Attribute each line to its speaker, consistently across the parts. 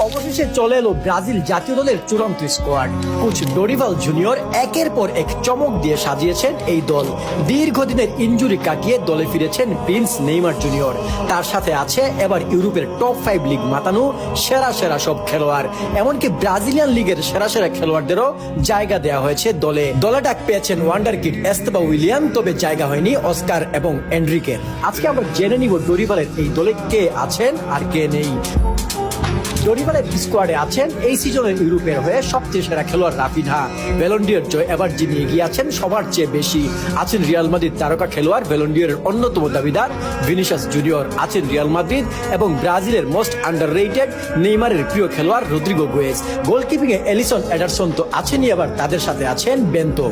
Speaker 1: অবশেষে চলে এলো ব্রাজিল জাতীয় দলের চূড়ান্ত স্কোয়াড। কোচ ডোরিভাল জুনিয়র একের পর এক চমক দিয়ে সাজিয়েছেন এই দল। দীর্ঘদিনের ইনজুরি কাটিয়ে দলে ফিরেছেন প্রিন্স নেইমার জুনিয়র। তার সাথে আছে এবার ইউরোপের টপ 5 লিগ মাতানো সেরা সেরা সব খেলোয়াড়। এমনকি ব্রাজিলিয়ান লিগের সেরা সেরা খেলোয়াড়দেরও জায়গা দেওয়া হয়েছে দলে। দলে ডাক পেয়েছেন ওয়ান্ডার কিড এস্তেবা উইলিয়াম, তবে জায়গা হয়নি অস্কার এবং এনরিকের। আজকে আমরা জেনে নিব ডোরিভালের এই দলে কে আছেন আর কে নেই। ডোরিভালের স্কোয়াডে আছেন এই সিজনের ইউরোপের হয়ে সবচেয়ে সেরা খেলোয়াড় রাফিনহা। ব্যালন ডি'অর জয় এবার যিনি এগিয়ে আছেন সবার চেয়ে বেশি। আছেন রিয়াল মাদ্রিদ তারকা খেলোয়াড় ব্যালন ডি'অরের অন্যতম দাবিদার ভিনিসিয়াস জুনিয়র। আছেন রিয়াল মাদ্রিদ এবং ব্রাজিলের মোস্ট আন্ডাররেটেড নেইমারের প্রিয় খেলোয়াড় রদ্রিগো গোয়েজ। গোলকিপিং এ এলিসন এডারসন তো আছেনই, আবার তাদের সাথে আছেন বেন্তো।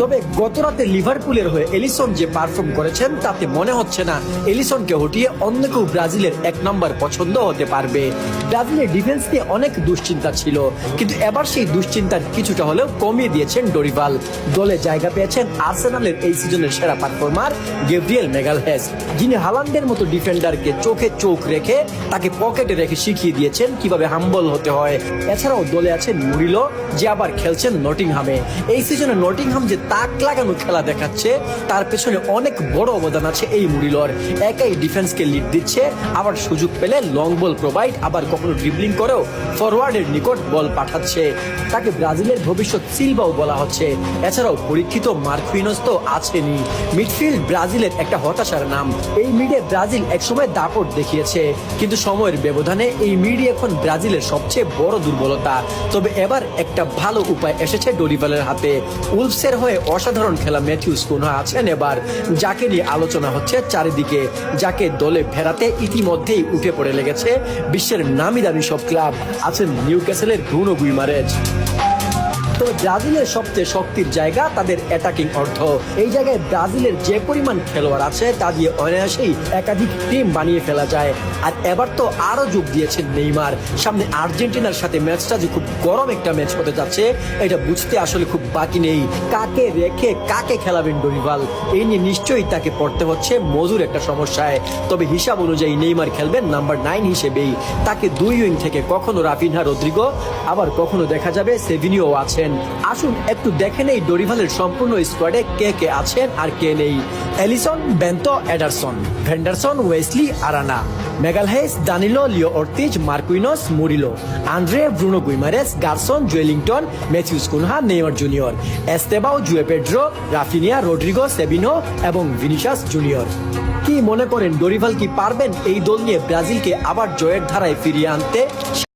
Speaker 1: তবে গতরাতে লিভারপুলের হয়ে এলিসন যে পারফর্ম করেছেন তাতে মনে হচ্ছে না এলিসনকে হটিয়ে অন্য কেউ ব্রাজিলের এক নম্বর পছন্দ হতে পারবে। ব্রাজিলের ডিফেন্স নিয়ে অনেক দুশ্চিন্তা ছিল, কিন্তু এবার সেই দুশ্চিন্তার কিছুটা হলেও কমিয়ে দিয়েছেন ডোরিভাল। দলে জায়গা পেয়েছেন আর্সেনালের এই সিজনের সেরা পারফর্মার গ্যাব্রিয়েল ম্যাগালহেস, যিনি হালান্ডের মতো ডিফেন্ডারকে চোখে চোখ রেখে তাকে পকেটে রেখে শিখিয়ে দিয়েছেন কিভাবে হাম্বল হতে হয়। এছাড়াও দলে আছেন মুরিলো, যে আবার খেলছেন নটিংহামে। এই সিজনে নটিংহাম যে তাক লাগানো খেলা দেখাচ্ছে তার পেছনে অনেক বড় অবদান আছে এই মুরিলোর। একাই ডিফেন্সকে লিড দিচ্ছে, আবার সুযোগ পেলে লং বল প্রোভাইড, আবার কখনো ড্রিবলিং করেও ফরওয়ার্ডের নিকট বল পাঠাচ্ছে। তাকে ব্রাজিলের ভবিষ্যৎ সিলভাও বলা হচ্ছে। এছাড়াও পরীক্ষিত মার্কুইনোস তো আছেনই। মিডফিল্ড ব্রাজিলের একটা হতাশার নাম। এই মিডে ব্রাজিল একসময় দাপট দেখিয়েছে, কিন্তু সময়ের ব্যবধানে এই মিডই এখন ব্রাজিলের সবচেয়ে বড় দুর্বলতা। তবে এবার একটা ভালো উপায় এসেছে ডোরিভালের হাতে। উলফসের হয়ে অসাধারণ খেলা ম্যাথিউস কুনহা আছেন এবার, যাকে নিয়ে আলোচনা হচ্ছে চারিদিকে, যাকে দলে ফেরাতে ইতিমধ্যেই উঠে পড়ে লেগেছে বিশ্বের নামি দামি সব ক্লাব। আছেন নিউক্যাসলের ব্রুনো গুইমারেজ। তবে ব্রাজিলের সবচেয়ে শক্তির জায়গা তাদের অ্যাটাকিং অর্থ। এই জায়গায় ব্রাজিলের যে পরিমাণ খেলোয়াড় আছে তা দিয়ে অনায়াসেই একাধিক টিম বানিয়ে ফেলা যায়। আর এবার তো আরো যোগ দিয়েছেন নেইমার। সামনে আর্জেন্টিনার সাথে ম্যাচটা যে খুব গরম একটা ম্যাচ হতে যাচ্ছে এটা বুঝতে আসলে খুব বাকি নেই। কাকে রেখে কাকে খেলাবেন ডোরিভাল, এই নিয়ে নিশ্চয়ই তাকে পড়তে হচ্ছে মজুর একটা সমস্যায়। তবে হিসাব অনুযায়ী নেইমার খেলবেন নাম্বার 9 হিসেবেই। তাকে দুই উইং থেকে কখনো রাফিনহা, রদ্রিগো, আবার কখনো দেখা যাবে সেভিনিও আছেন। আসুন একটু দেখে নেই ডোরিভালের সম্পূর্ণ স্কোয়াডে কে কে আছেন আর কে নেই। Alisson, Bento, Ederson, Vanderson, Wesley, Arana, Magalhaes, Danilo, Leo Ortiz, Marquinhos, Murillo, Andre, Bruno Guimaraes, Gerson, Joelinton, Matheus Cunha, Neymar Junior, Estevao, Joao Pedro, Raphinha, Rodrigo, সেবিনো এবং ভিনিসিয়াস জুনিয়র। কি মনে করেন ডোরিভাল কি পারবেন এই দল নিয়ে ব্রাজিলকে আবার জয়ের ধারায় ফিরিয়ে আনতে?